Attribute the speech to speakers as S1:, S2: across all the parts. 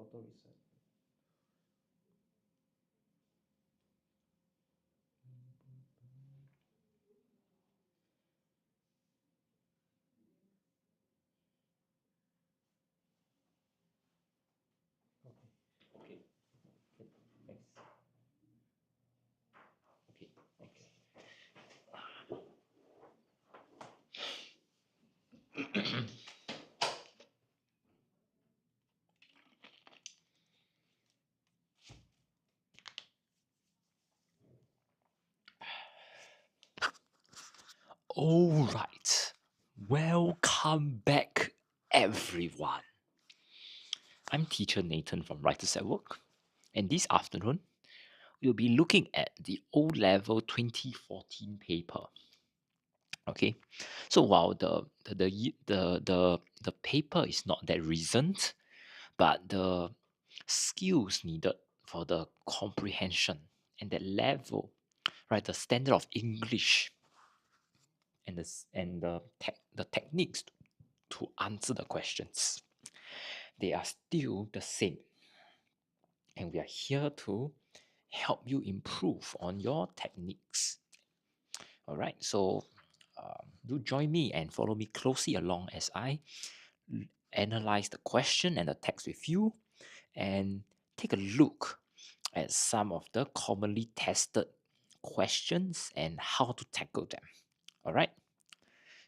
S1: auto reset. Okay. Okay. Thanks. Okay. Thanks.
S2: All right, welcome back, everyone. I'm teacher Nathan from Writers at Work, and this afternoon we'll be looking at the O-Level 2014 paper. Okay, so while the paper is not that recent, but the skills needed for the comprehension and that level, right, the standard of English and the techniques to answer the questions, they are still the same. And we are here to help you improve on your techniques. All right, so do join me and follow me closely along as I analyze the question and the text with you and take a look at some of the commonly tested questions and how to tackle them. All right.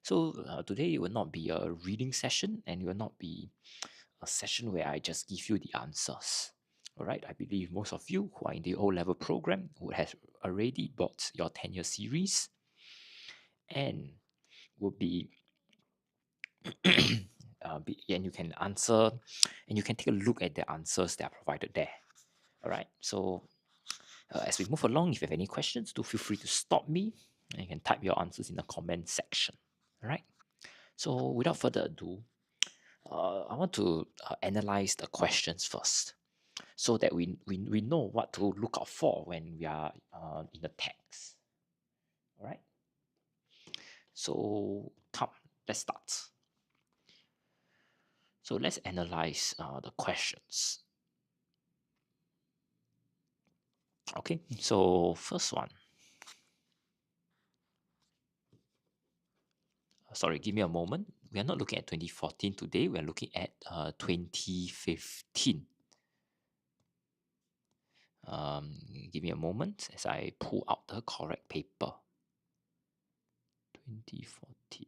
S2: So today it will not be a reading session and it will not be a session where I just give you the answers. All right. I believe most of you who are in the O-level program would have already bought your 10-year series and will be, and you can answer and you can take a look at the answers that are provided there. All right. So as we move along, if you have any questions, do feel free to stop me and you can type your answers in the comment section. All right. So without further ado, I want to analyze the questions first so that we know what to look out for when we are in the text. All right. So come, let's start. So let's analyze the questions. Okay, so first one. Sorry, give me a moment. We are not looking at 2014 today. We are looking at 2015. Give me a moment as I pull out the correct paper. 2014.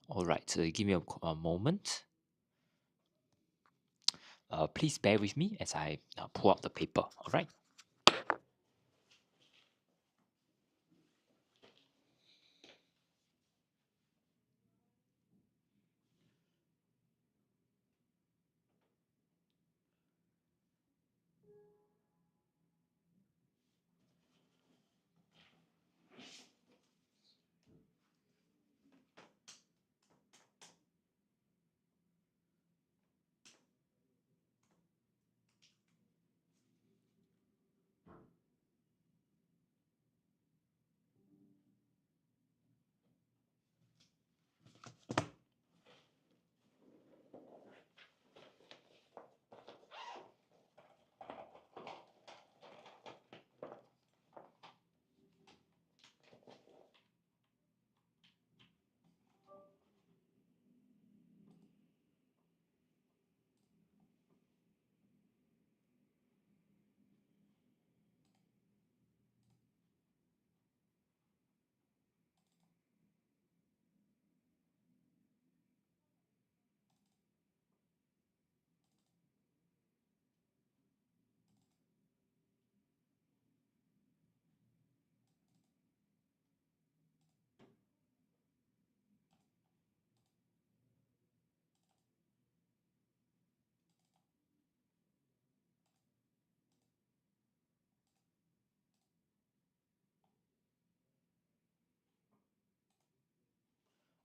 S2: All right, so give me a moment. Please bear with me as I pull out the paper. All right.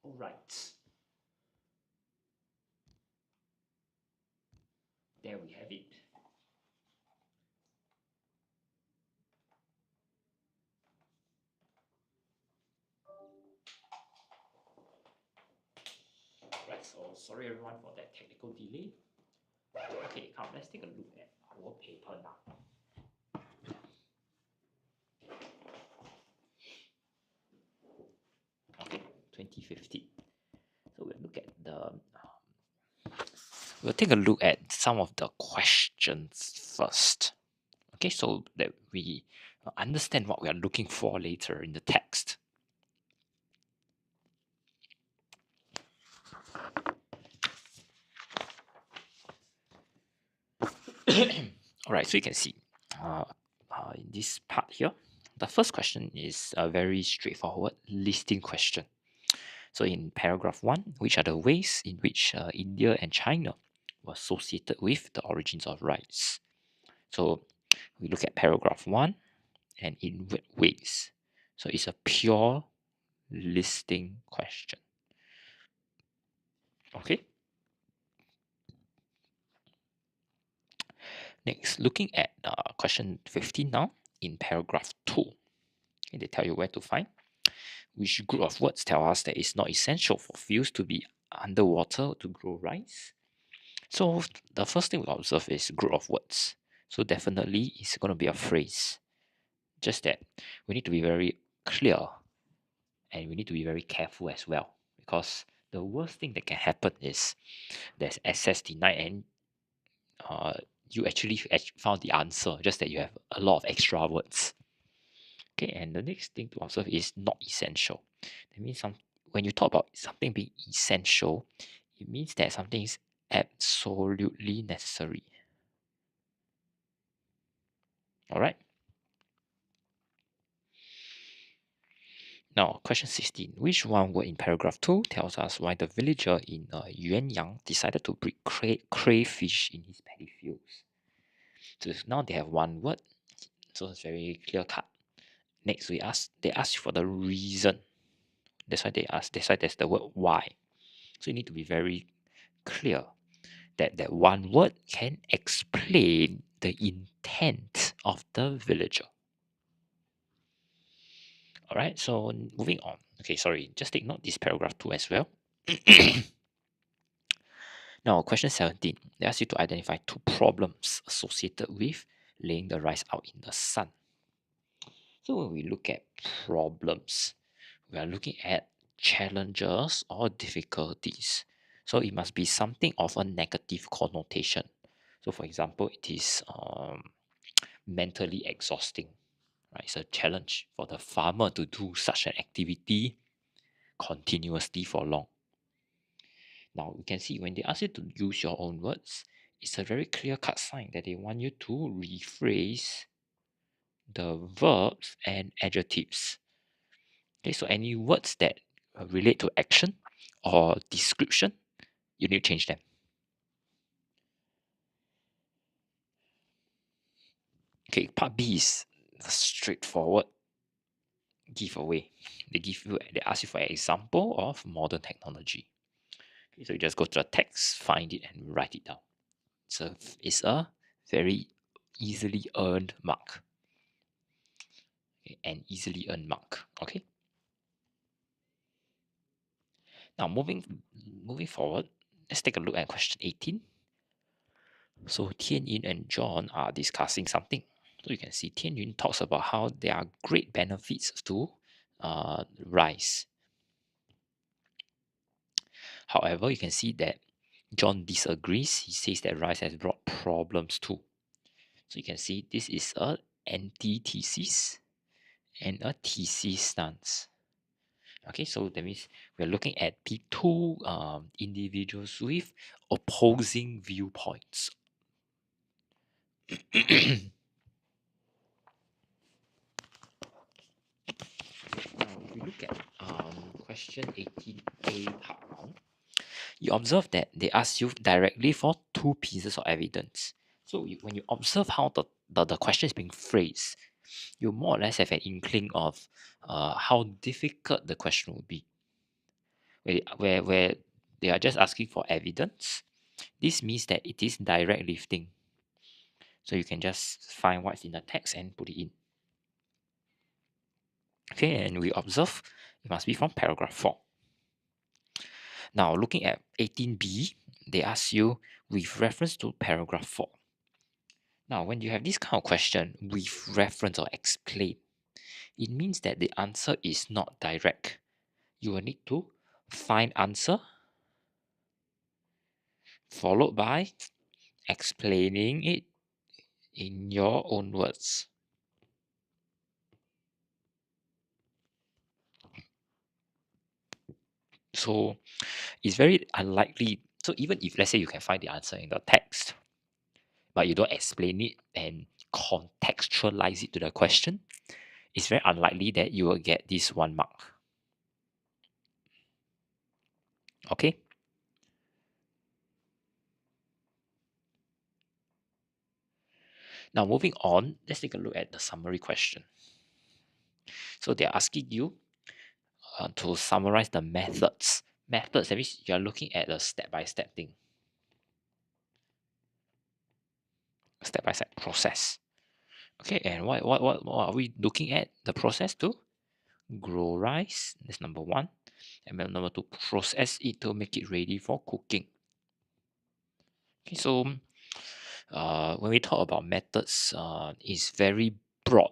S2: All right. There we have it. Alright, so sorry everyone for that technical delay. Okay, come, let's take a look at our paper now. Okay, 2015. So we'll take a look at some of the questions first. Okay, so that we understand what we are looking for later in the text. Alright, so you can see in this part here, the first question is a very straightforward listing question. So in paragraph 1, which are the ways in which India and China were associated with the origins of rice? So we look at paragraph 1 and in what ways. So it's a pure listing question. Okay. Next, looking at question 15 now in paragraph 2. Okay, they tell you where to find. Which group of words tell us that it's not essential for fields to be underwater to grow rice? So the first thing we observe is group of words. So definitely it's going to be a phrase. Just that we need to be very clear and we need to be very careful as well, because the worst thing that can happen is there's access denied and you actually found the answer, just that you have a lot of extra words. Okay, and the next thing to observe is not essential. That means when you talk about something being essential, it means that something is absolutely necessary. All right. Now, question 16. Which one word in paragraph 2 tells us why the villager in Yuanyang decided to breed crayfish in his paddy fields? So now they have one word, so it's very clear cut. Next, they ask you for the reason. That's why there's the word why. So you need to be very clear that that one word can explain the intent of the villager. All right, so moving on. Okay, sorry, just take note this paragraph 2 as well. Now, question 17. They ask you to identify 2 problems associated with laying the rice out in the sun. So when we look at problems, we are looking at challenges or difficulties. So it must be something of a negative connotation. So for example, it is mentally exhausting. Right? It's a challenge for the farmer to do such an activity continuously for long. Now you can see when they ask you to use your own words, it's a very clear-cut sign that they want you to rephrase the verbs and adjectives. Okay, so any words that relate to action or description, you need to change them. Okay, part B is a straightforward giveaway. They ask you for an example of modern technology. Okay, so you just go to the text, find it, and write it down. So it's a very easily earned mark. Okay, an easily earned mark. Okay. Now moving forward, let's take a look at question 18. So Tian Yin and John are discussing something. So you can see Tian Yin talks about how there are great benefits to rice. However, you can see that John disagrees. He says that rice has brought problems too. So you can see this is a antithesis and a thesis stance. Okay, so that means we're looking at the 2 individuals with opposing viewpoints. Now, if we look at question 18a part 1, you observe that they ask you directly for 2 pieces of evidence. So when you observe how the question is being phrased, you more or less have an inkling of how difficult the question will be. Where they are just asking for evidence, this means that it is direct lifting. So you can just find what's in the text and put it in. Okay, and we observe it must be from paragraph 4. Now, looking at 18b, they ask you with reference to paragraph 4. Now, when you have this kind of question with reference or explain, it means that the answer is not direct. You will need to find answer followed by explaining it in your own words. So it's very unlikely. So even if let's say you can find the answer in the text, but you don't explain it and contextualize it to the question, it's very unlikely that you will get this 1 mark. Okay. Now moving on, let's take a look at the summary question. So they're asking you to summarize the methods. Methods, that means you're looking at a step-by-step thing. Step-by-step process. Okay, and what are we looking at? The process to grow rice, that's number 1. And then number 2, process it to make it ready for cooking. Okay, so when we talk about methods, it's very broad.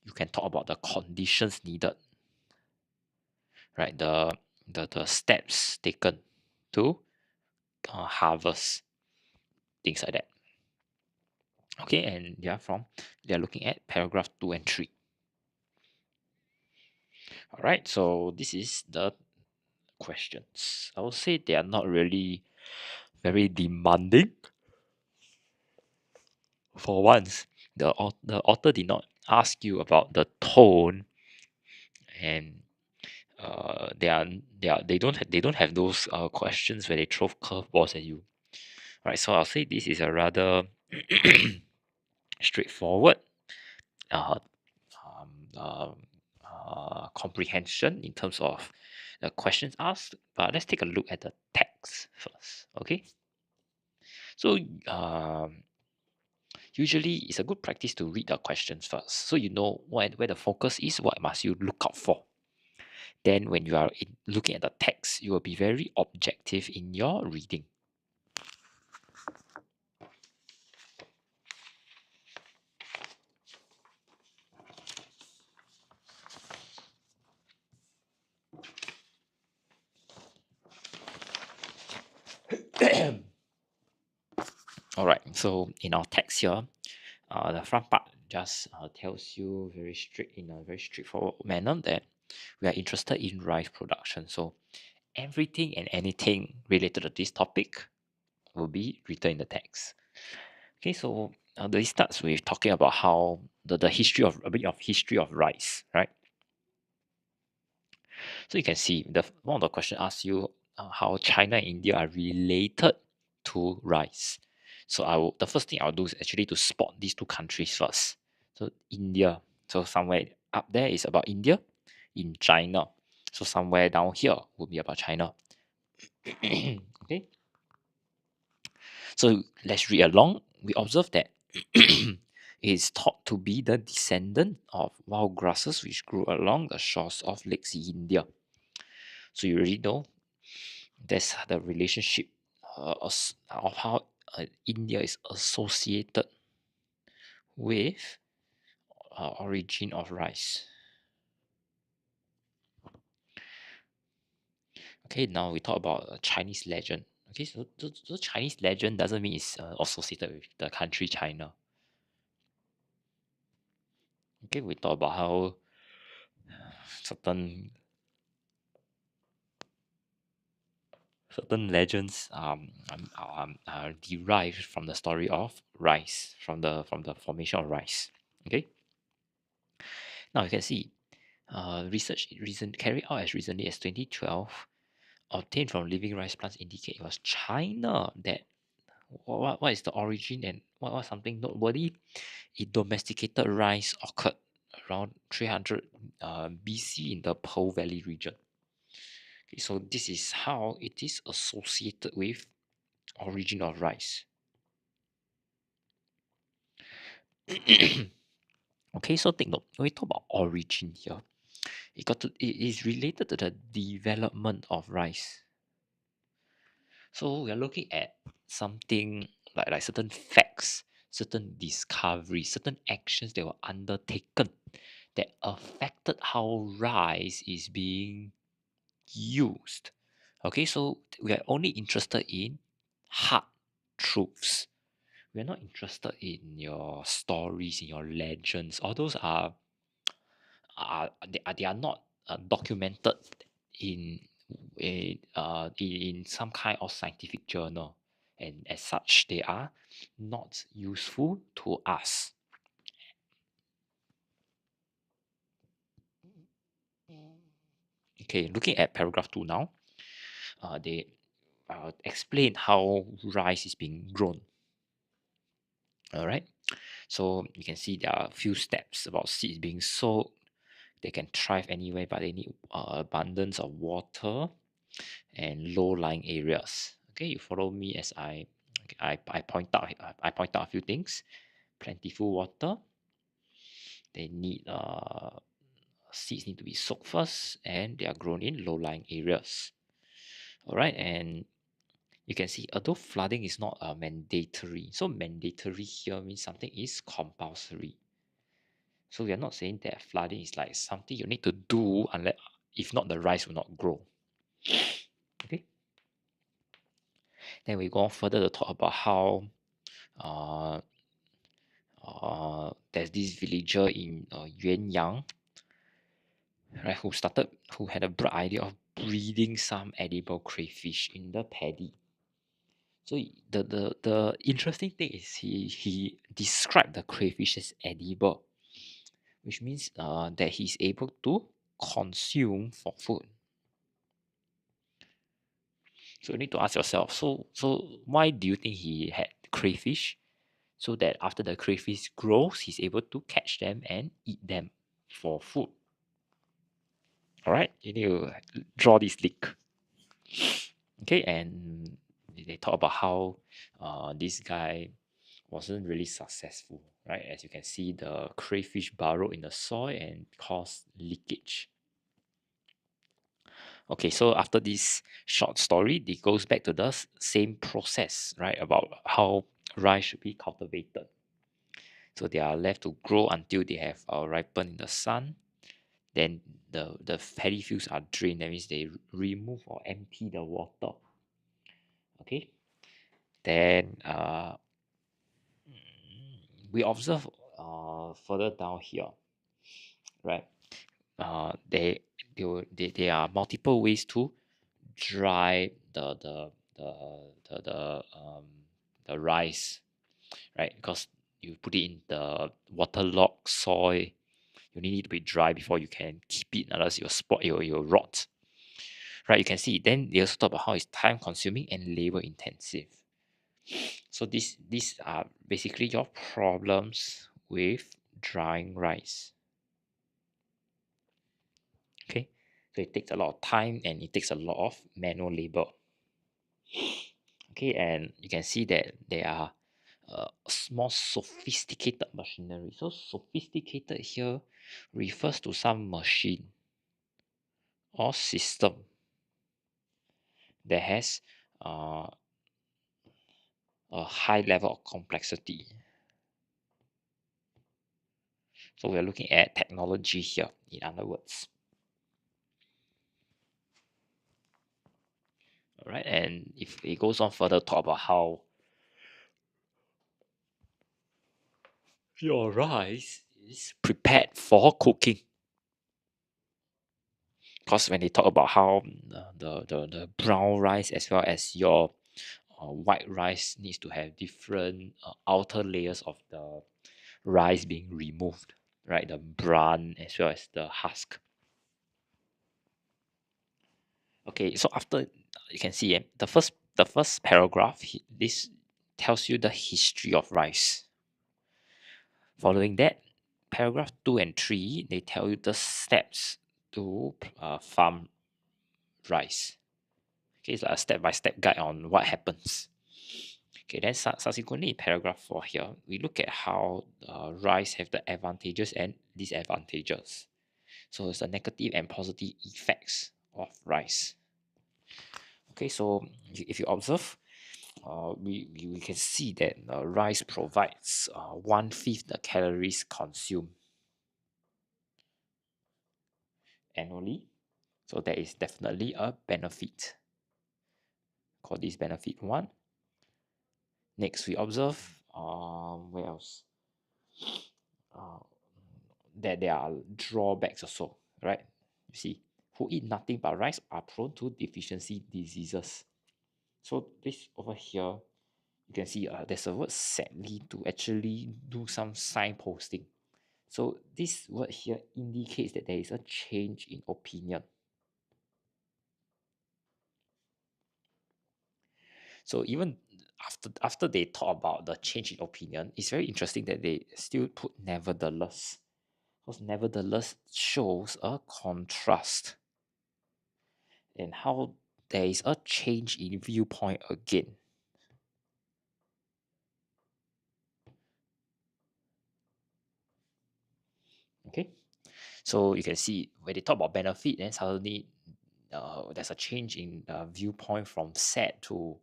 S2: You can talk about the conditions needed, right? The steps taken to harvest, things like that. Okay, and they're looking at paragraph 2 and 3. All right, so this is the questions. I would say they are not really very demanding. For once, the author did not ask you about the tone, and they don't have those questions where they throw curveballs at you. Right, so I'll say this is a rather straightforward uh, um, um, comprehension in terms of the questions asked. But let's take a look at the text first. Okay, so usually it's a good practice to read the questions first, so you know where the focus is, what must you look out for. Then when you are looking at the text, you will be very objective in your reading. All right, so in our text here, the front part just tells you in a very straightforward manner that we are interested in rice production. So everything and anything related to this topic will be written in the text. Okay, so this starts with talking about how the history of a bit of history of rice, right? So you can see one of the question asks you how China and India are related to rice. So the first thing I'll do is actually to spot these two countries first. So India, so somewhere up there is about India, in China. So somewhere down here will be about China. Okay. So let's read along. We observe that it is thought to be the descendant of wild grasses which grew along the shores of Lake India. So you already know that's the relationship of how India is associated with origin of rice. Okay, now we talk about Chinese legend. Okay, so Chinese legend doesn't mean it's associated with the country China. Okay, we talk about how certain legends are derived from the story of rice, from the formation of rice. Okay, now you can see research carried out as recently as 2012 obtained from living rice plants indicate it was China that what is the origin, and what was something noteworthy. It domesticated rice occurred around 300 BC in the Pearl Valley region. Okay, so this is how it is associated with origin of rice. Okay, so take note, when we talk about origin here, it is related to the development of rice. So we are looking at something like certain facts, certain discoveries, certain actions that were undertaken that affected how rice is being used. Okay, so we are only interested in hard truths. We are not interested in your stories, in your legends. All those they are not documented in in some kind of scientific journal, and as such they are not useful to us. Okay, looking at paragraph 2 now, they explain how rice is being grown. All right, so you can see there are a few steps about seeds being sowed. They can thrive anywhere, but they need abundance of water and low-lying areas. Okay, you follow me as I point out a few things. Plentiful water. They need seeds need to be soaked first, and they are grown in low-lying areas. All right, and you can see although flooding is not mandatory, so mandatory here means something is compulsory. So we are not saying that flooding is like something you need to do unless if not the rice will not grow. Okay. Then we go on further to talk about how uh, there's this villager in Yuanyang, right, who had a bright idea of breeding some edible crayfish in the paddy. So the interesting thing is he described the crayfish as edible, which means that he's able to consume for food. So you need to ask yourself, so why do you think he had crayfish? So that after the crayfish grows, he's able to catch them and eat them for food. All right, you need to draw this link. Okay, and they talk about how this guy wasn't really successful, right? As you can see, the crayfish burrow in the soil and cause leakage. Okay, so after this short story, it goes back to the same process, right? About how rice should be cultivated. So they are left to grow until they have ripened in the sun. Then the paddy fields are drained. That means they remove or empty the water. Okay. Then we observe further down here, right? They there are multiple ways to dry the rice, right? Because you put it in the waterlogged soil, you need it to be dry before you can keep it, otherwise you'll spot your rot. Right, you can see. Then they also talk about how it's time consuming and labor intensive. So these are basically your problems with drying rice. Okay, so it takes a lot of time and it takes a lot of manual labor. Okay, and you can see that there are more sophisticated machinery. So sophisticated here refers to some machine or system that has uh, a high level of complexity. So we're looking at technology here, in other words. All right, and if it goes on further, talk about how your rice is prepared for cooking. Because when they talk about how the brown rice as well as your white rice needs to have different outer layers of the rice being removed, right? The bran as well as the husk. Okay, so after you can see the first paragraph, this tells you the history of rice. Following that, paragraph 2 and 3, they tell you the steps to farm rice. Okay, it's like a step-by-step guide on what happens. Okay, then subsequently in paragraph 4 here, we look at how rice have the advantages and disadvantages. So it's the negative and positive effects of rice. Okay, so if you observe, we can see that rice provides 1/5 the calories consumed annually. So there is definitely a benefit. Call this benefit 1. Next, we observe where else? Uh, that there are drawbacks also, right? You see, who eat nothing but rice are prone to deficiency diseases. So this over here, you can see there's a word sadly to actually do some signposting. So this word here indicates that there is a change in opinion. So even after they talk about the change in opinion, it's very interesting that they still put nevertheless. Because nevertheless shows a contrast and how there is a change in viewpoint again. Okay, so you can see when they talk about benefit, then suddenly there's a change in viewpoint from sad to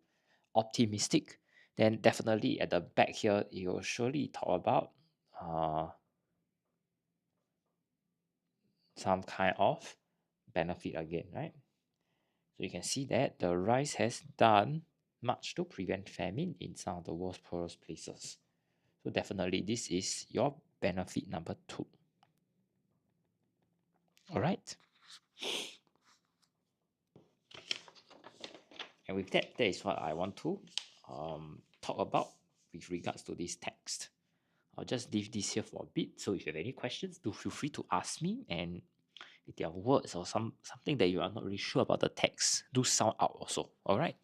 S2: optimistic. Then definitely at the back here, it will surely talk about some kind of benefit again, right? So you can see that the rice has done much to prevent famine in some of the world's poorest places. So definitely this is your benefit number 2. All right. And with that, that is what I want to talk about with regards to this text. I'll just leave this here for a bit. So if you have any questions, do feel free to ask me. And if there are words or something that you are not really sure about the text, do sound out also. All right.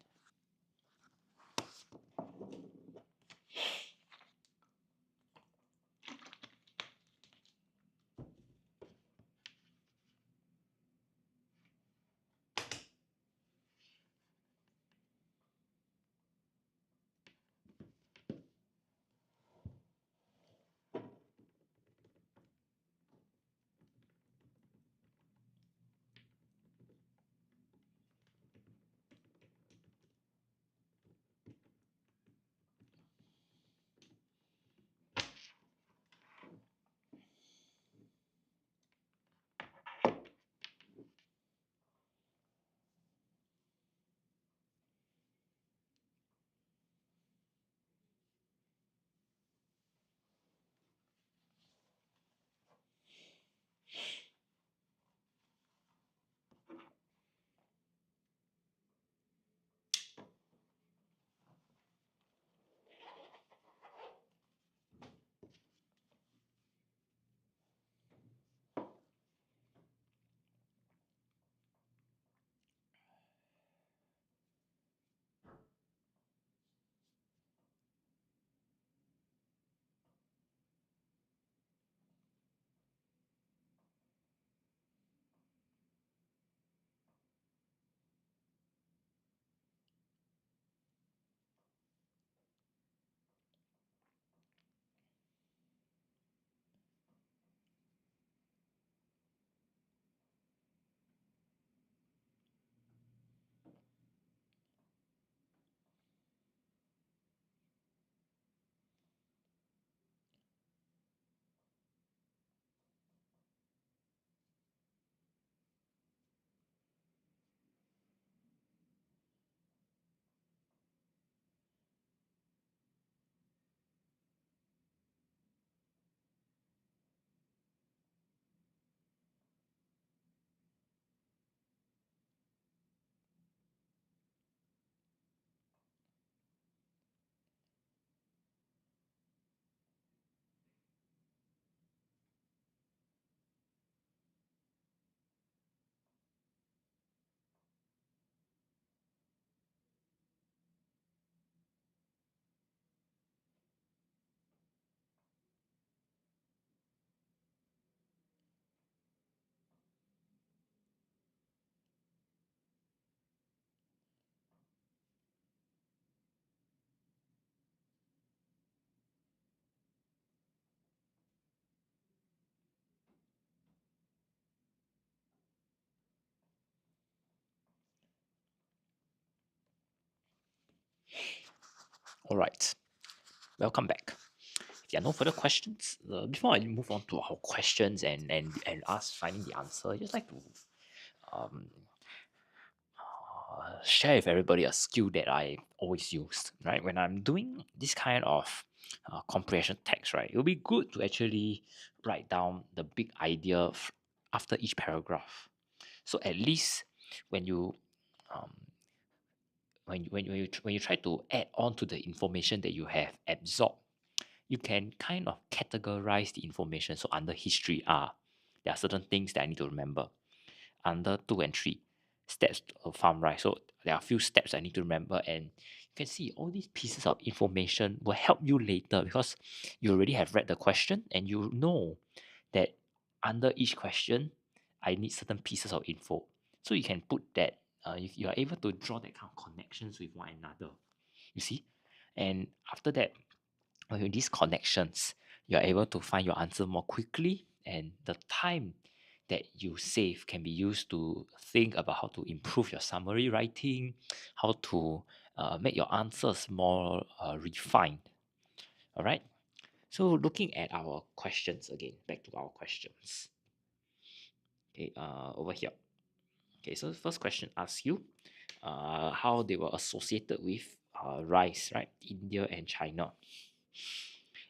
S2: All right, welcome back. If there are no further questions, before I move on to our questions and us finding the answer, I'd just like to um, share with everybody a skill that I always use, right? When I'm doing this kind of comprehension text, right, it will be good to actually write down the big idea after each paragraph. So at least when you um, when you try to add on to the information that you have absorbed, you can kind of categorize the information. So under history, there are certain things that I need to remember. Under 2 and 3, steps of farm rice. So there are a few steps I need to remember, and you can see all these pieces of information will help you later because you already have read the question and you know that under each question I need certain pieces of info. So you can put that, you are able to draw that kind of connections with one another. You see? And after that, with these connections, you're able to find your answer more quickly, and the time that you save can be used to think about how to improve your summary writing, how to make your answers more refined. All right. So looking at our questions again, back to our questions. Okay, over here. Okay, so the first question asks you how they were associated with rice, right? India and China.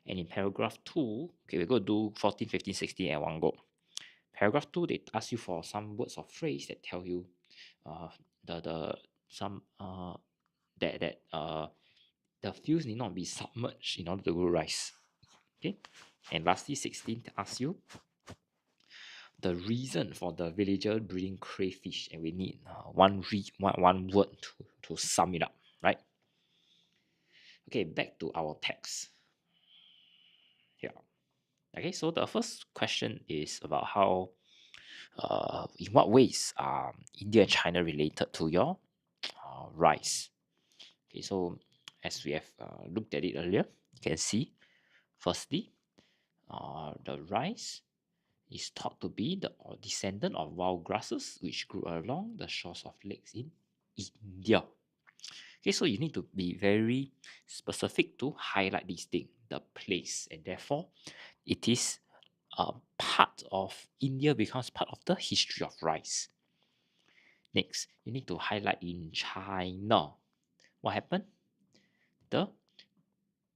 S2: And in paragraph 2, okay, we're going to do 14, 15, 16 at one go. Paragraph 2, they ask you for some words or phrase that tell you uh, the some that the fields need not be submerged in order to grow rice. Okay, and lastly, 16 asks you the reason for the villager breeding crayfish, and we need one word to sum it up, right? Okay, back to our text here. Okay, so the first question is about how, in what ways are India and China related to your rice? Okay, so as we have looked at it earlier, you can see, firstly, the rice is thought to be the descendant of wild grasses which grew along the shores of lakes in India. Okay, so you need to be very specific to highlight this thing, the place, and therefore it is part of India becomes part of the history of rice. Next, you need to highlight in China. What happened? The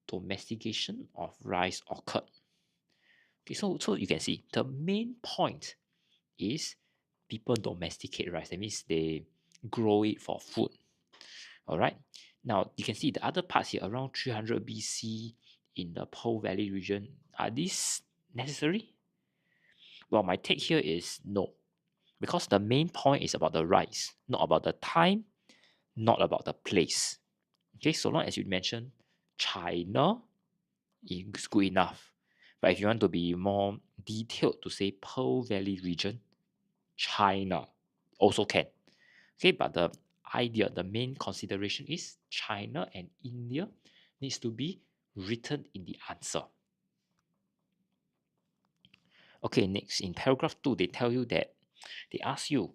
S2: domestication of rice occurred. Okay, so you can see the main point is people domesticate rice. That means they grow it for food. All right. Now you can see the other parts here around 300 BC in the Pearl Valley region. Are these necessary? Well, my take here is no, because the main point is about the rice, not about the time, not about the place. Okay, so long as you mention China, it's good enough. But if you want to be more detailed to say Pearl Valley region, China also can. Okay, but the idea, the main consideration is China and India needs to be written in the answer. Okay, next in paragraph 2, they tell you that they ask you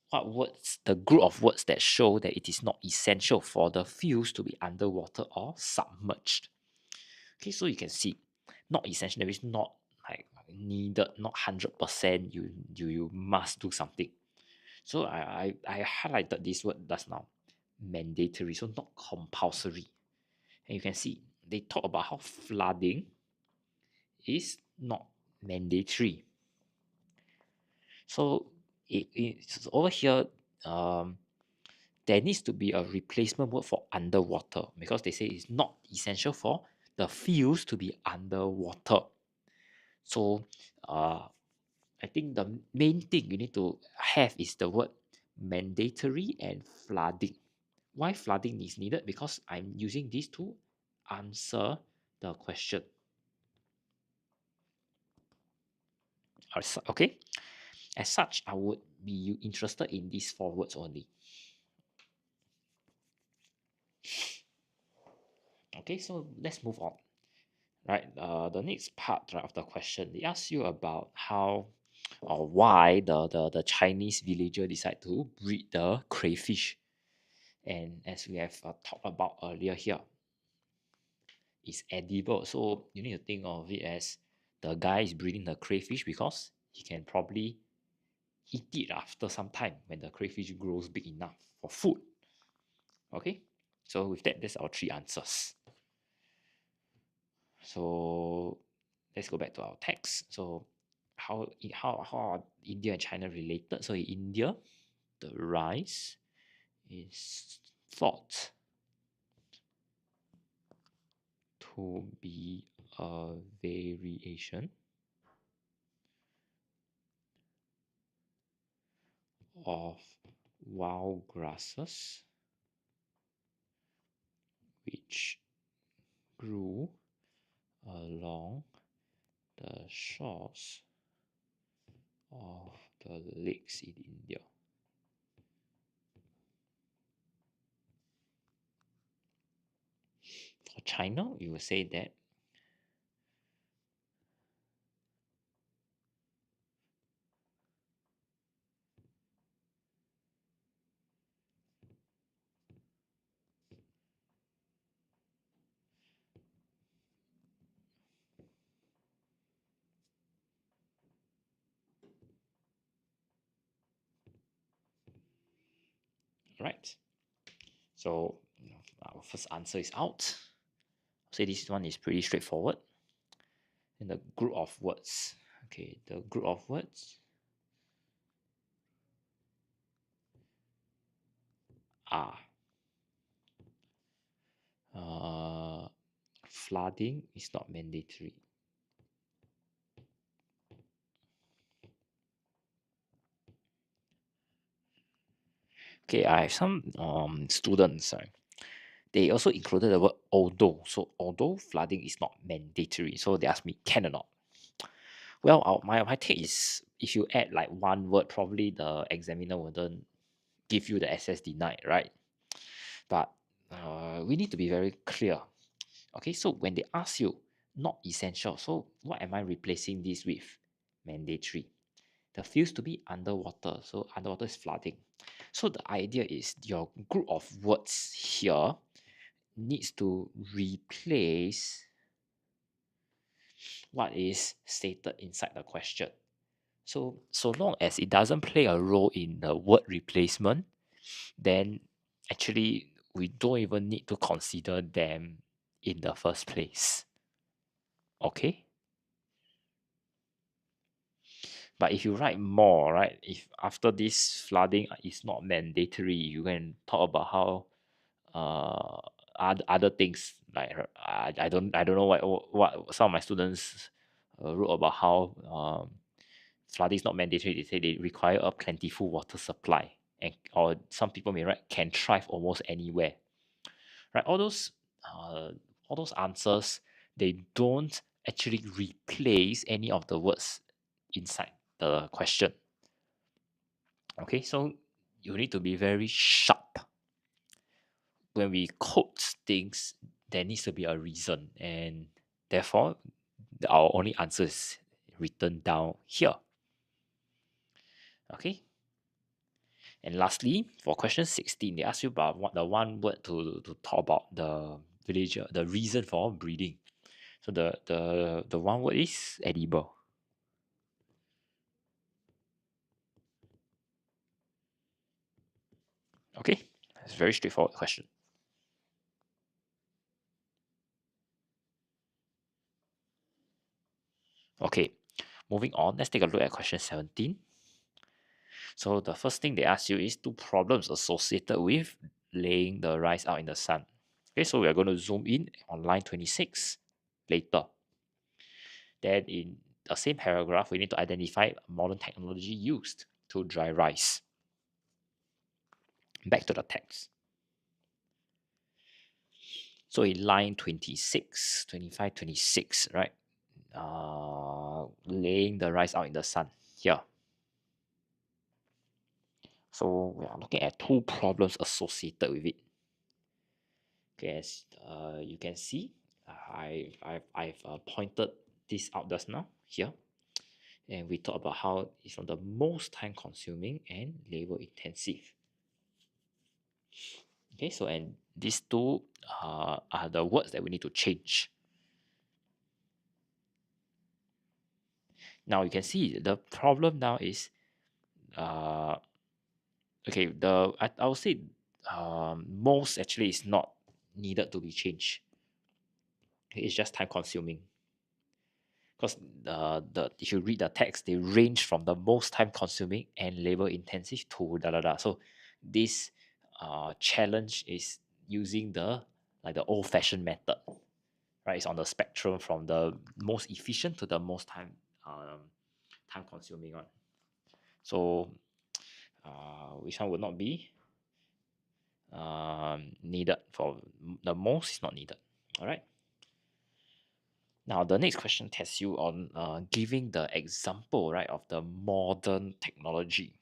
S2: what words, the group of words that show that it is not essential for the fields to be underwater or submerged. Okay, so you can see, not essential, that means not like needed, not 100%, you must do something. So I highlighted this word just now, mandatory, so not compulsory. And you can see they talk about how flooding is not mandatory. So it's over here, um, there needs to be a replacement word for underwater because they say it's not essential for the fields to be underwater. So I think the main thing you need to have is the word mandatory and flooding. Why flooding is needed? Because I'm using this to answer the question. Okay. As such, I would be interested in these 4 words only. Okay, so let's move on. Right, the next part, right, of the question, they ask you about how or why the Chinese villager decide to breed the crayfish. And as we have talked about earlier here, is edible. So you need to think of it as the guy is breeding the crayfish because he can probably eat it after some time when the crayfish grows big enough for food. Okay, so with that, that's our three answers. So let's go back to our text. So how are India and China related? So in India, the rice is thought to be a variation of wild grasses which grew along the shores of the lakes in India. For China, we will say that right. So our first answer is out. Say this one is pretty straightforward. And the group of words. Okay, the group of words are flooding is not mandatory. Okay, I have some students. They also included the word although. So although flooding is not mandatory, so they asked me can or not. Well, my take is if you add like one word, probably the examiner wouldn't give you the access denied, right? But we need to be very clear. Okay, so when they ask you not essential, so what am I replacing this with? Mandatory. The fields to be underwater, so underwater is flooding. So the idea is your group of words here needs to replace what is stated inside the question. So long as it doesn't play a role in the word replacement, then actually we don't even need to consider them in the first place. Okay? But if you write more, right, if after this flooding is not mandatory, you can talk about how other things like I don't know what some of my students wrote about how flooding is not mandatory. They say they require a plentiful water supply, and or some people may write can thrive almost anywhere. Right, all those answers, they don't actually replace any of the words inside the question. Okay, so you need to be very sharp when we quote things. There needs to be a reason, and therefore our only answer is written down here. Okay, and lastly, for question 16, they ask you about what the one word to talk about the villager, the reason for breeding. So the one word is edible. Okay, it's a very straightforward question. Okay, moving on, let's take a look at question 17. So the first thing they ask you is two problems associated with laying the rice out in the sun. Okay, so we are going to zoom in on line 26 later. Then in the same paragraph, we need to identify modern technology used to dry rice. Back to the text. So in line 26, 25, 26, right? Laying the rice out in the sun here. So we are looking at two problems associated with it. Okay, as you can see, I've pointed this out just now here, and we talked about how it's one of the most time consuming and labor intensive. Okay, so and these two are the words that we need to change. Now you can see the problem now is okay, I would say most actually is not needed to be changed. It's just time consuming. Because if you read the text, they range from the most time consuming and labor intensive to da da da. So this challenge is using the old fashioned method, right? It's on the spectrum from the most efficient to the most time consuming one. So which one would not be needed for the most is not needed. All right. Now the next question tests you on giving the example, right, of the modern technology.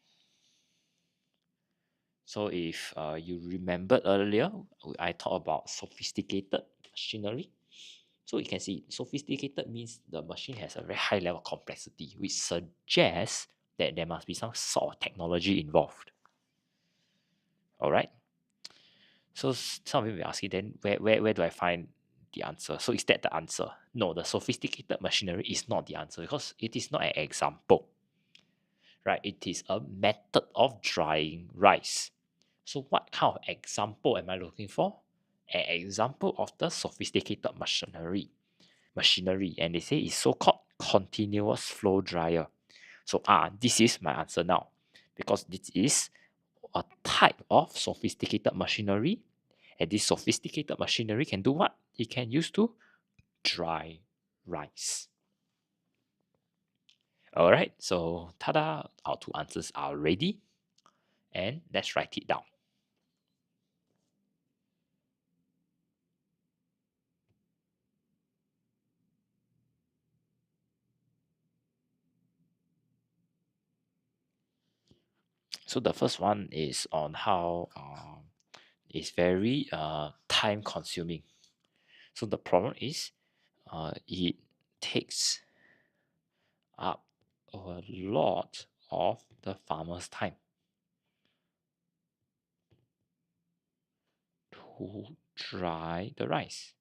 S2: So if you remembered earlier, I talked about sophisticated machinery. So you can see sophisticated means the machine has a very high level of complexity, which suggests that there must be some sort of technology involved. All right. So some of you will ask you then where do I find the answer? So is that the answer? No, the sophisticated machinery is not the answer because it is not an example. Right? It is a method of drying rice. So what kind of example am I looking for? An example of the sophisticated machinery, and they say it's so-called continuous flow dryer. So this is my answer now, because this is a type of sophisticated machinery, and this sophisticated machinery can do what? It can use to dry rice. All right, so tada, our two answers are ready, and let's write it down. So the first one is on how it's very time consuming. So the problem is it takes up a lot of the farmer's time to dry the rice.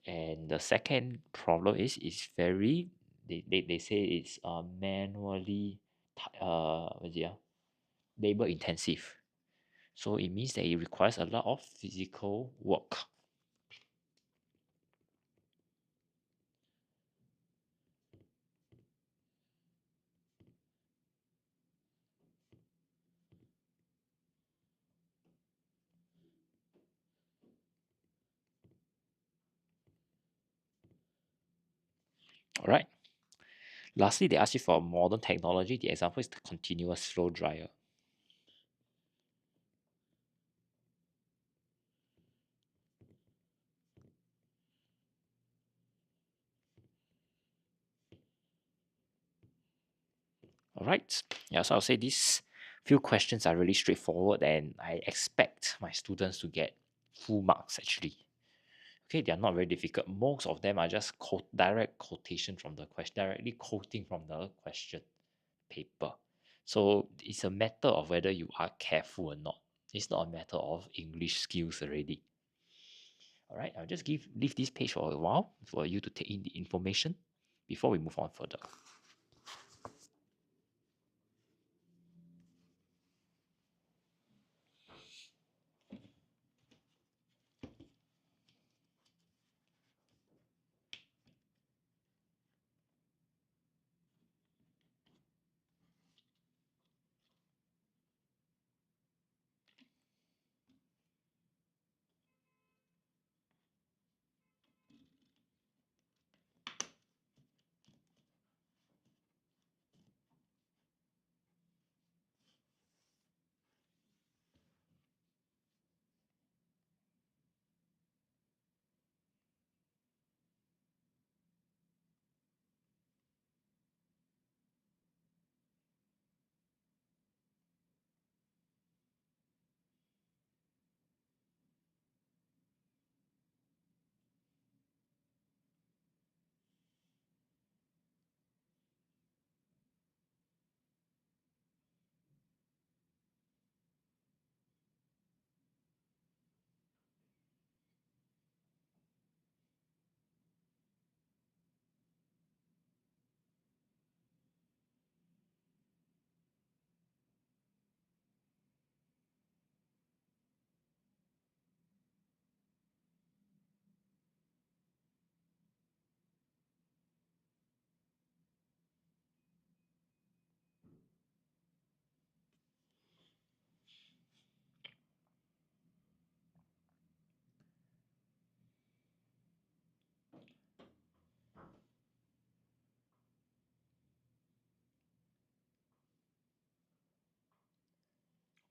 S2: And the second problem is it's very they say it's manually what is it, labor intensive. So it means that it requires a lot of physical work. All right. Lastly, they ask you for modern technology. The example is the continuous flow dryer. All right. Yeah, so I'll say these few questions are really straightforward, and I expect my students to get full marks actually. Okay, they are not very difficult. Most of them are just direct quotation from the question, directly quoting from the question paper. So it's a matter of whether you are careful or not. It's not a matter of English skills already. All right, I'll just leave this page for a while for you to take in the information before we move on further.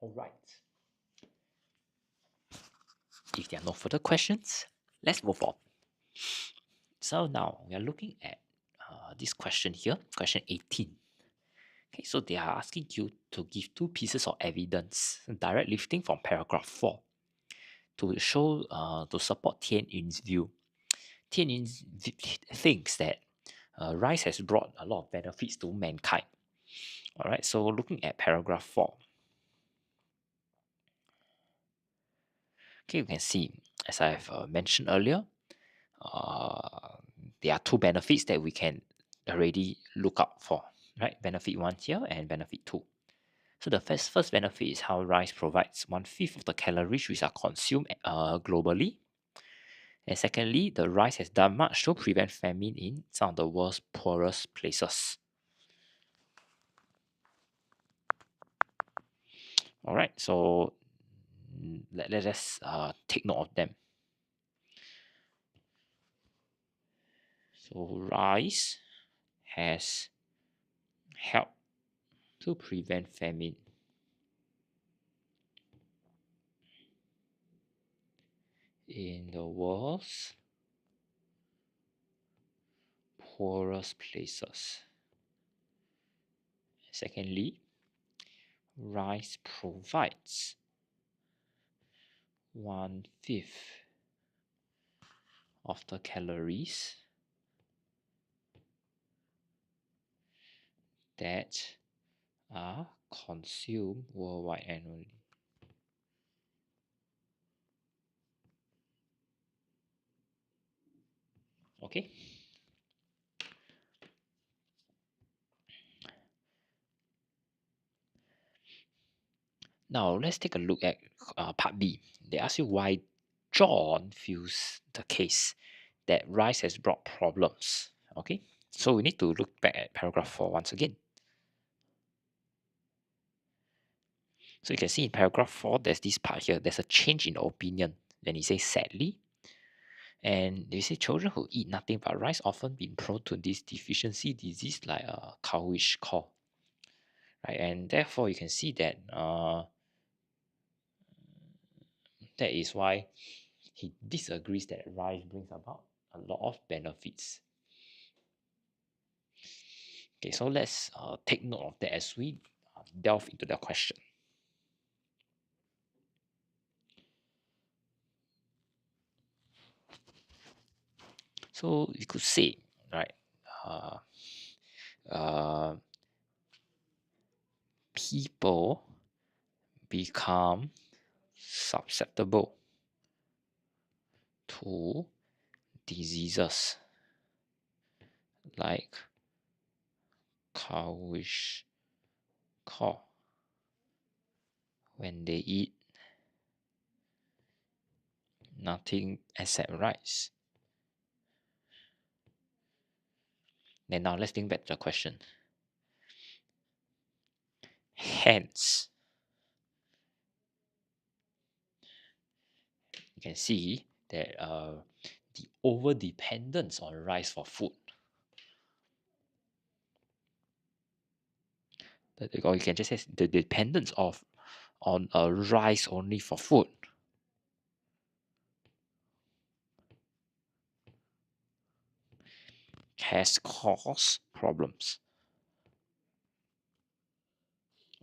S2: All right. If there are no further questions, let's move on. So now we are looking at this question here, question 18. Okay, so they are asking you to give two pieces of evidence, direct lifting from paragraph 4, to show, to support Tian Yun's view. Tian Yun thinks that rice has brought a lot of benefits to mankind. All right, so looking at paragraph 4. Okay, you can see, as I've mentioned earlier, there are two benefits that we can already look out for, right? Benefit 1 here and benefit 2. So the first benefit is how rice provides 1/5 of the calories which are consumed globally. And secondly, the rice has done much to prevent famine in some of the world's poorest places. All right, so let us take note of them. So rice has helped to prevent famine in the world's poorest places. Secondly, rice provides 1/5 of the calories that are consumed worldwide annually. Okay. Now let's take a look at part B. They ask you why John feels the case that rice has brought problems. Okay, so we need to look back at paragraph 4 once again. So you can see in paragraph 4, there's this part here. There's a change in opinion. Then he says sadly. And they say children who eat nothing but rice often been prone to this deficiency disease like a cowish caul. Right, and therefore you can see that that is why he disagrees that rice brings about a lot of benefits. Okay, so let's take note of that as we delve into the question. So you could say, right, people become susceptible to diseases like cowish caul when they eat nothing except rice. Then now let's think back to the question. Hence, you can see that the over dependence on rice for food, or you can just say the dependence on rice only for food has caused problems.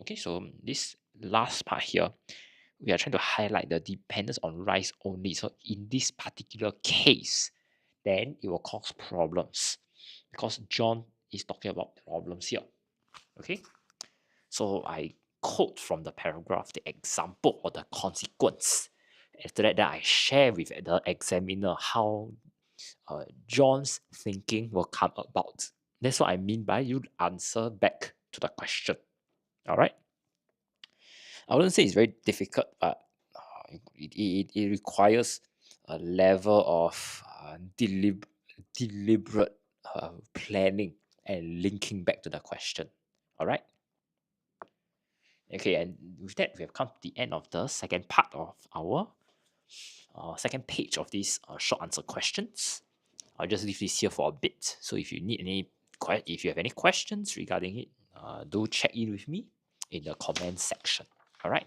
S2: Okay, so this last part here, we are trying to highlight the dependence on rice only. So in this particular case, then it will cause problems because John is talking about problems here. Okay, so I quote from the paragraph the example or the consequence. After that, I share with the examiner how John's thinking will come about. That's what I mean by you answer back to the question. All right. I wouldn't say it's very difficult, but it requires a level of deliberate planning and linking back to the question. All right. Okay, and with that, we have come to the end of the second part of our second page of these short answer questions. I'll just leave this here for a bit. So if you need if you have any questions regarding it, do check in with me in the comment section. All right.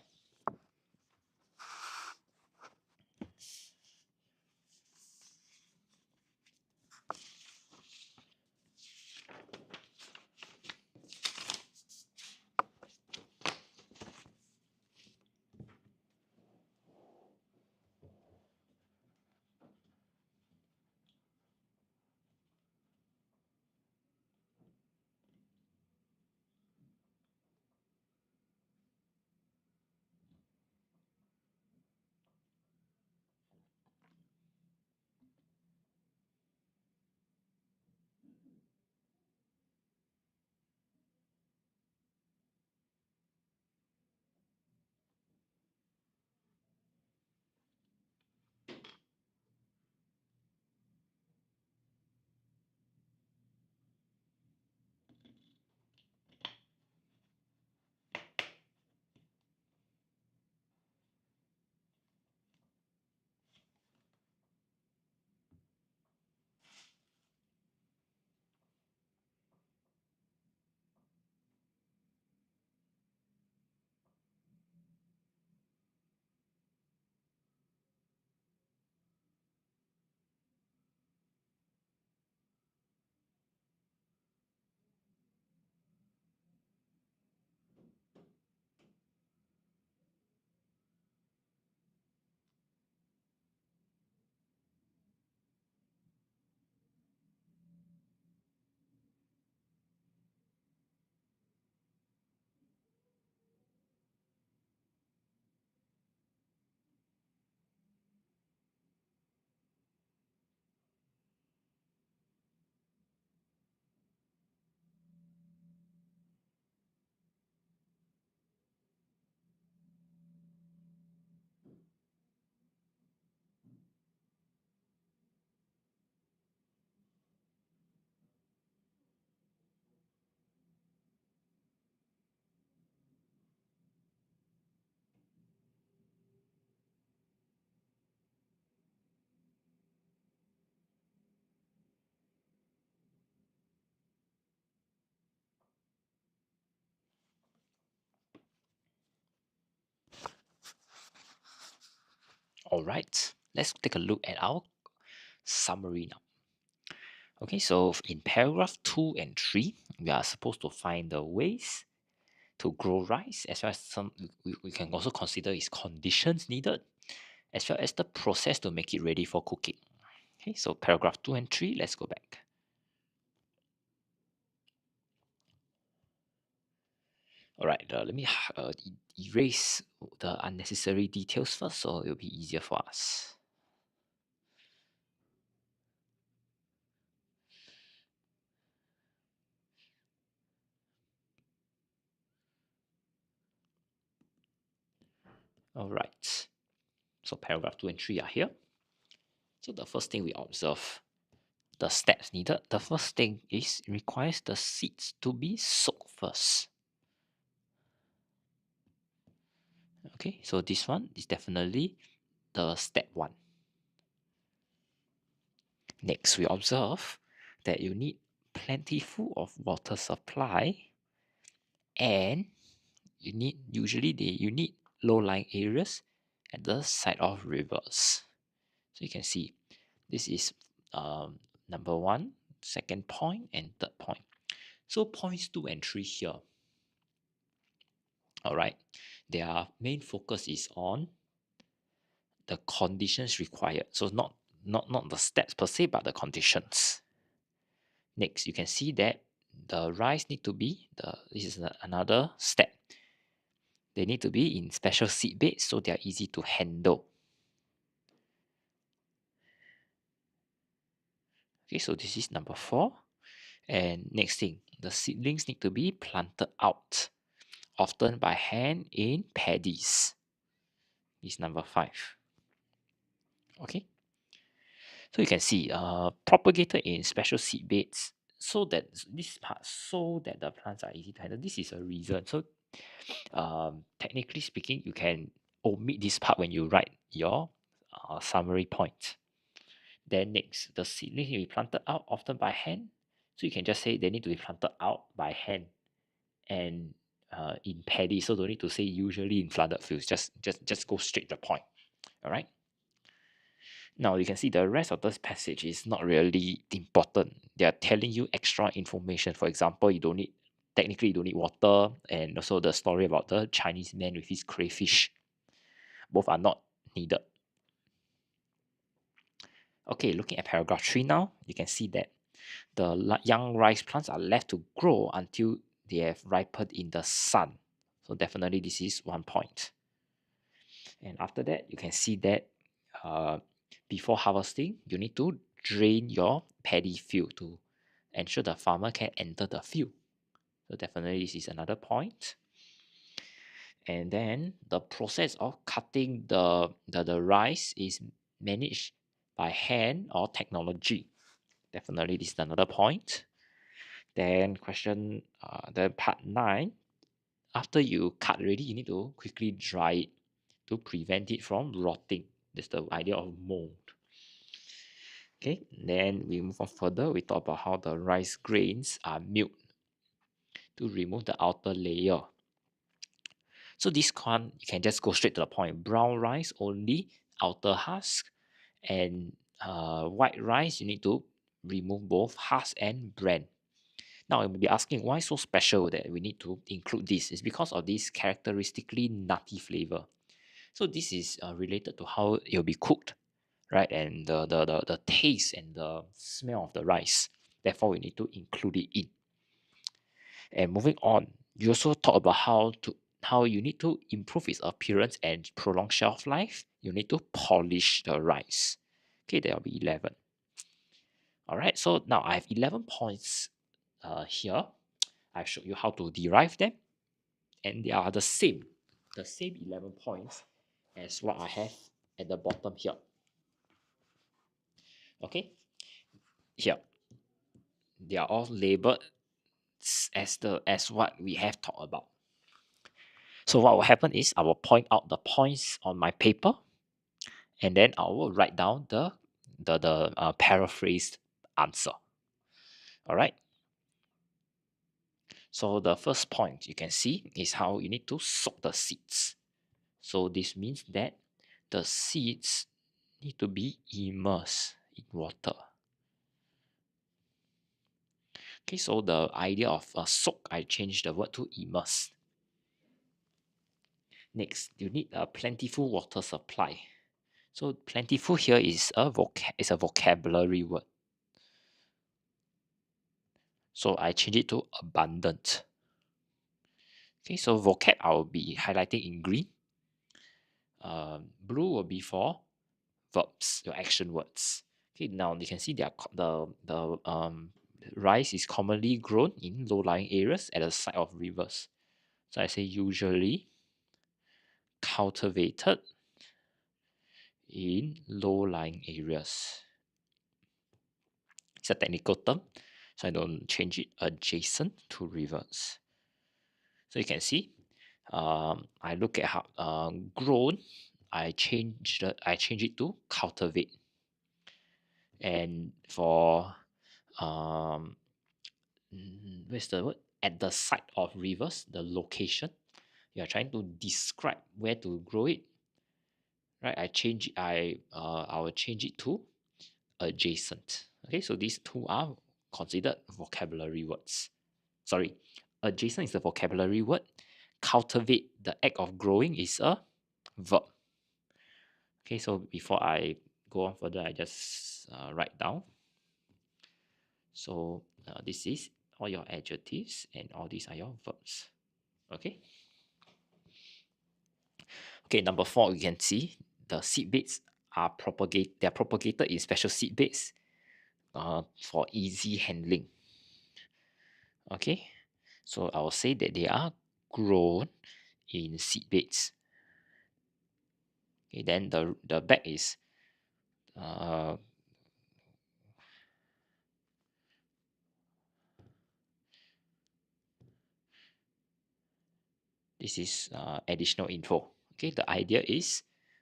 S2: Alright, let's take a look at our summary now. Okay, so in paragraph 2 and 3, we are supposed to find the ways to grow rice, as well as some we can also consider its conditions needed, as well as the process to make it ready for cooking. Okay, so paragraph 2 and 3, let's go back. Alright, let me erase the unnecessary details first, so it'll be easier for us. Alright, so paragraph 2 and 3 are here. So the first thing we observe, the steps needed. The first thing is it requires the seeds to be soaked first. Okay, so this one is definitely the step 1. Next, we observe that you need plentiful of water supply, and you need low-lying areas at the side of rivers. So you can see this is number 1, second point, and third point. So points 2 and 3 here. Alright, their main focus is on the conditions required. So not the steps per se, but the conditions. Next, you can see that the rice need to be this is another step. They need to be in special seed beds so they are easy to handle. Okay, so this is number 4. And next thing, the seedlings need to be planted out, often by hand in paddies. This is number 5. Okay, so you can see propagated in special seed beds, so that this part, so that the plants are easy to handle. This is a reason. So technically speaking, you can omit this part when you write your summary point. Then next, the seedlings will be planted out often by hand. So you can just say they need to be planted out by hand and in paddy. So don't need to say usually in flooded fields. Just go straight to the point. All right. Now you can see the rest of this passage is not really important. They are telling you extra information. For example, you don't need water, and also the story about the Chinese man with his crayfish. Both are not needed. Okay, looking at paragraph 3 now, you can see that the young rice plants are left to grow until they have ripened in the sun. So definitely this is one point. And after that, you can see that before harvesting, you need to drain your paddy field to ensure the farmer can enter the field. So definitely this is another point. And then the process of cutting the rice is managed by hand or technology. Definitely this is another point. Then then part 9, after you cut already, you need to quickly dry it to prevent it from rotting. That's the idea of mold. Okay, then we move on further. We talk about how the rice grains are milled to remove the outer layer. So this one, you can just go straight to the point. Brown rice only outer husk, and white rice you need to remove both husk and bran. Now you may be asking, why so special that we need to include this? It's because of this characteristically nutty flavor. So this is related to how it will be cooked, right? And the taste and the smell of the rice. Therefore, we need to include it in. And moving on, you also talk about how you need to improve its appearance and prolong shelf life. You need to polish the rice. Okay, there will be 11. All right, so now I have 11 points here. I showed you how to derive them, and they are the same 11 points as what I have at the bottom here. Okay, here they are all labeled as what we have talked about. So what will happen is I will point out the points on my paper, and then I will write down the paraphrased answer. All right. So the first point you can see is how you need to soak the seeds. So this means that the seeds need to be immersed in water. Okay, so the idea of soak, I changed the word to immerse. Next, you need a plentiful water supply. So plentiful here is a vocabulary word. So I change it to abundant. Okay, so vocab I will be highlighting in green. Blue will be for verbs, your action words. Okay, now you can see the rice is commonly grown in low-lying areas at the side of rivers. So I say usually cultivated in low-lying areas. It's a technical term, so I don't change it adjacent to rivers. So you can see, I look at how grown. I change it to cultivate, and for where's the word, at the side of rivers, the location. You are trying to describe where to grow it, right? I will change it to adjacent. Okay, so these two are considered vocabulary words. Sorry, adjacent is the vocabulary word. Cultivate, the act of growing, is a verb. Okay, so before I go on further, I just write down. So this is all your adjectives, and all these are your verbs. Okay. Okay, number 4, you can see the seed beds are propagated in special seed beds for easy handling. Okay, so I will say that they are grown in seed beds. Okay, then the back is this is additional info. Okay, the idea is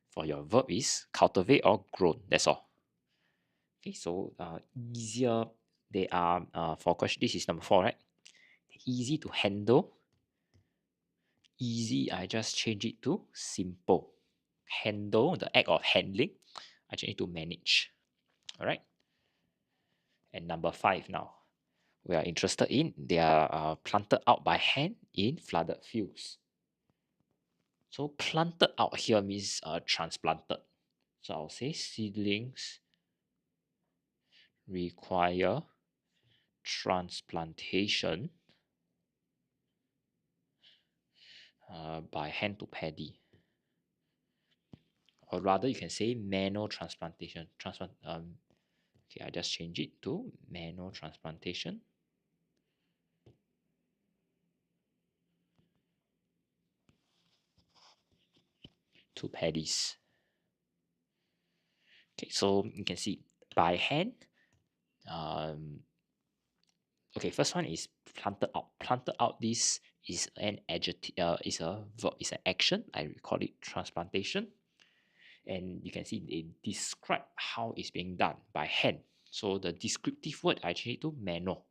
S2: for your verb is cultivate or grown. That's all. Okay, so easier they are for question. This is number 4, right? Easy to handle. Easy, I just change it to simple. Handle, the act of handling, I change it to manage. All right. And number 5 now, we are interested in, they are planted out by hand in flooded fields. So planted out here means transplanted. So I'll say seedlings require transplantation by hand to paddy. Or rather, you can say manual transplantation. Okay, I just change it to manual transplantation. To paddies. Okay, so you can see by hand. Okay, first one is planted out. Planted out, this is an adjective, is a verb, is an action. I call it transplantation. And you can see they describe how it's being done by hand. So the descriptive word, I change it to manual.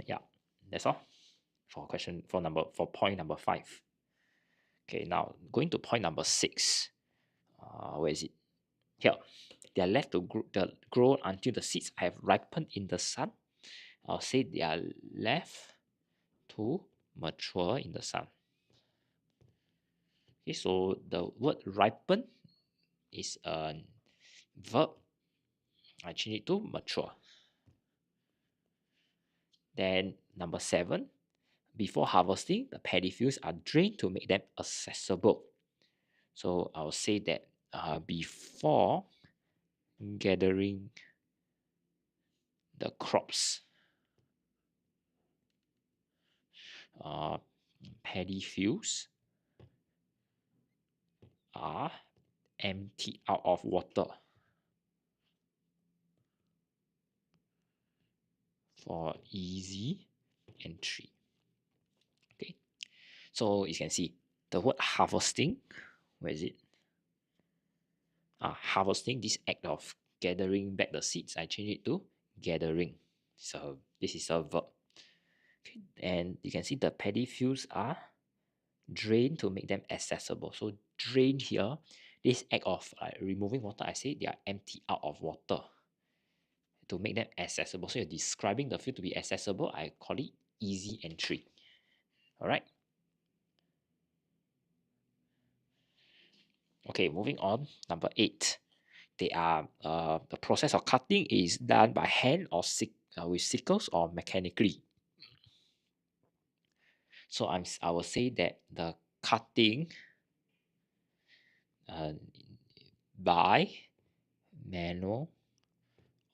S2: Yeah, that's all for point number 5. Okay, now going to point number 6. Where is it? Here. They are left to grow until the seeds have ripened in the sun. I'll say they are left to mature in the sun. Okay, so the word ripen is a verb. I change it to mature. Then number 7, before harvesting, the paddy fields are drained to make them accessible. So I'll say that before gathering the crops, paddy fields are emptied out of water for easy entry. Okay, so you can see the word harvesting. Where is it? Harvesting, this act of gathering back the seeds, I change it to gathering. So this is a verb. Okay, and you can see the paddy fields are drain to make them accessible. So drain here, this act of removing water, I say they are empty out of water to make them accessible. So you're describing the field to be accessible. I call it easy entry. All right. Okay, moving on. Number 8. They are the process of cutting is done by hand or with sickles or mechanically. So I will say that the cutting by manual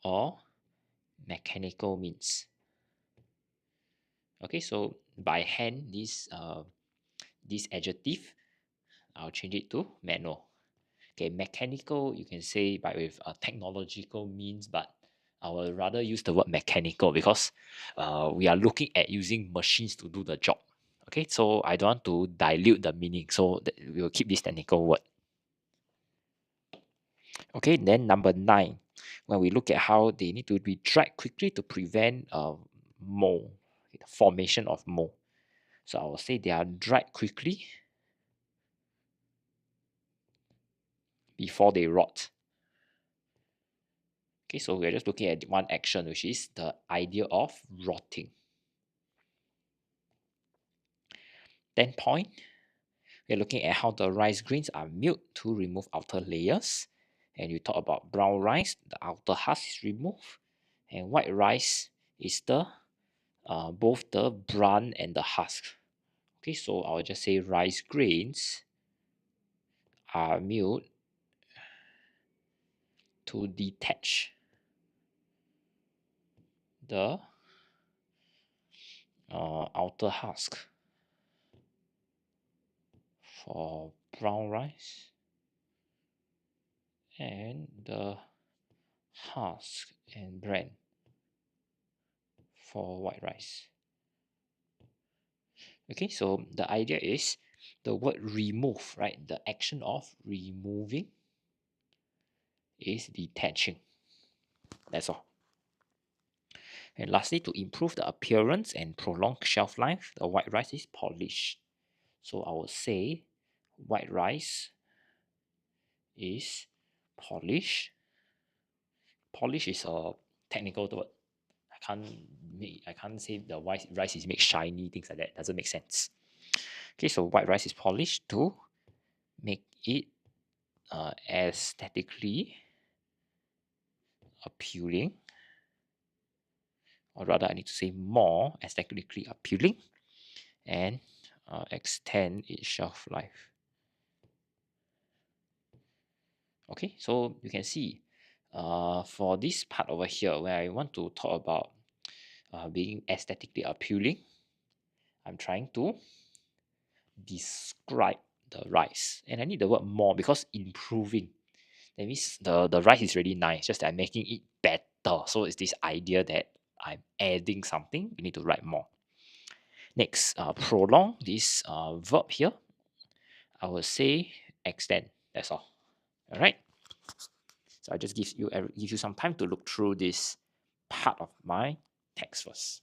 S2: or mechanical means. Okay, so by hand, this adjective, I'll change it to manual. Okay, mechanical, you can say by with technological means, but I will rather use the word mechanical because we are looking at using machines to do the job. Okay, so I don't want to dilute the meaning, so we will keep this technical word. Okay, then number 9, when we look at how they need to be dried quickly to prevent mold, the formation of mold. So I will say they are dried quickly before they rot. Okay, so we're just looking at one action, which is the idea of rotting. 10 point, we're looking at how the rice grains are milled to remove outer layers. And you talk about brown rice, the outer husk is removed. And white rice is the both the bran and the husk. Okay, so I'll just say rice grains are milled to detach the outer husk for brown rice and the husk and bran for white rice. Okay, so the idea is the word remove, right? The action of removing is detaching. That's all. And lastly, to improve the appearance and prolong shelf life, the white rice is polished. So I would say white rice is polished. Polish is a technical word. I can't say the rice is made shiny, things like that. Doesn't make sense. Okay, so white rice is polished to make it aesthetically appealing, or rather I need to say more aesthetically appealing, and extend its shelf life. Okay, so you can see for this part over here where I want to talk about being aesthetically appealing, I'm trying to describe the rice, and I need the word more because improving, that means the rice is really nice, just that I'm making it better. So it's this idea that I'm adding something, we need to write more. Next, prolong, this verb here, I will say extend. That's all. All right. So I just give you some time to look through this part of my text first.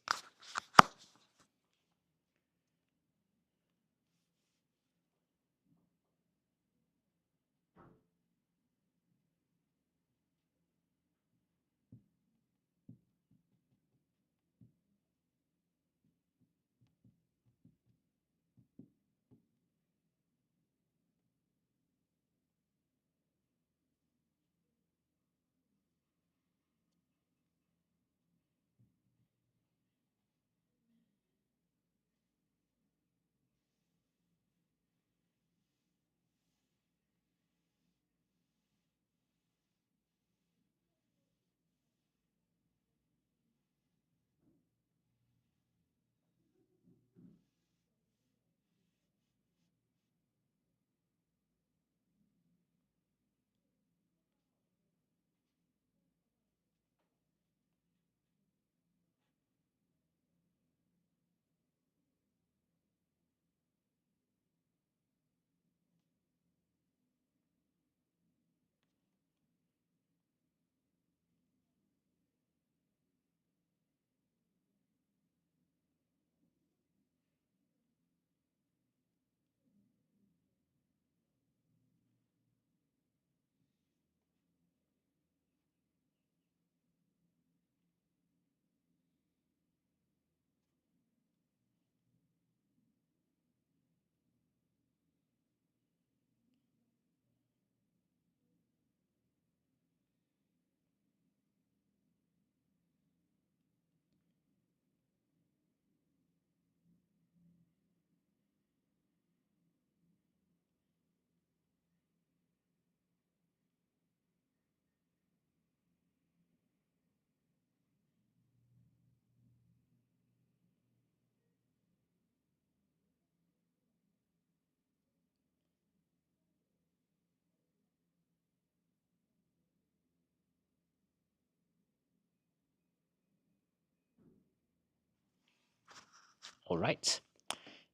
S2: All right.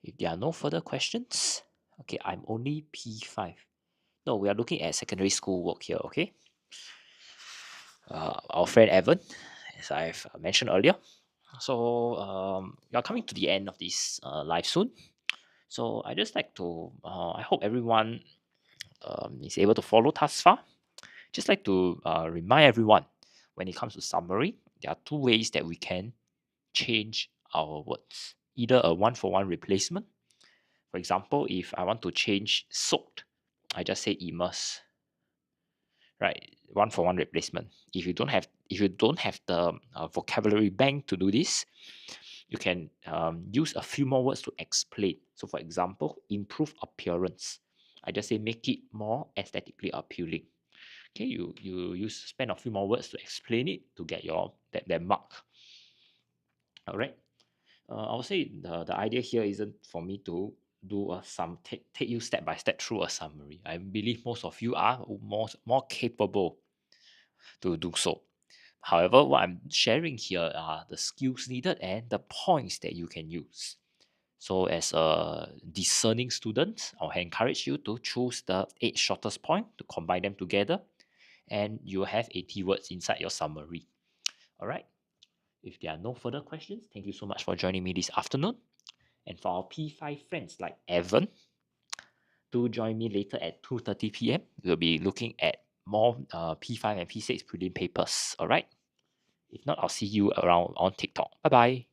S2: If there are no further questions, okay, I'm only P5. No, we are looking at secondary school work here, okay? Our friend Evan, as I've mentioned earlier. So we are coming to the end of this live soon. So I just like to, I hope everyone is able to follow thus far. Just like to remind everyone, when it comes to summary, there are two ways that we can change our words. Either a one-for-one replacement. For example, if I want to change soaked, I just say immerse. Right, one-for-one replacement. If you don't have the vocabulary bank to do this, you can use a few more words to explain. So, for example, improve appearance. I just say make it more aesthetically appealing. Okay, you spend a few more words to explain it to get your that mark. All right. I would say the idea here isn't for me to do take you step by step through a summary. I believe most of you are more capable to do so. However, what I'm sharing here are the skills needed and the points that you can use. So, as a discerning student, I'll encourage you to choose the 8 shortest point to combine them together, and you have 80 words inside your summary. All right. If there are no further questions, thank you so much for joining me this afternoon. And for our P5 friends like Evan, do join me later at 2:30 p.m. We'll be looking at more P5 and P6 prelim papers. All right. If not, I'll see you around on TikTok. Bye bye.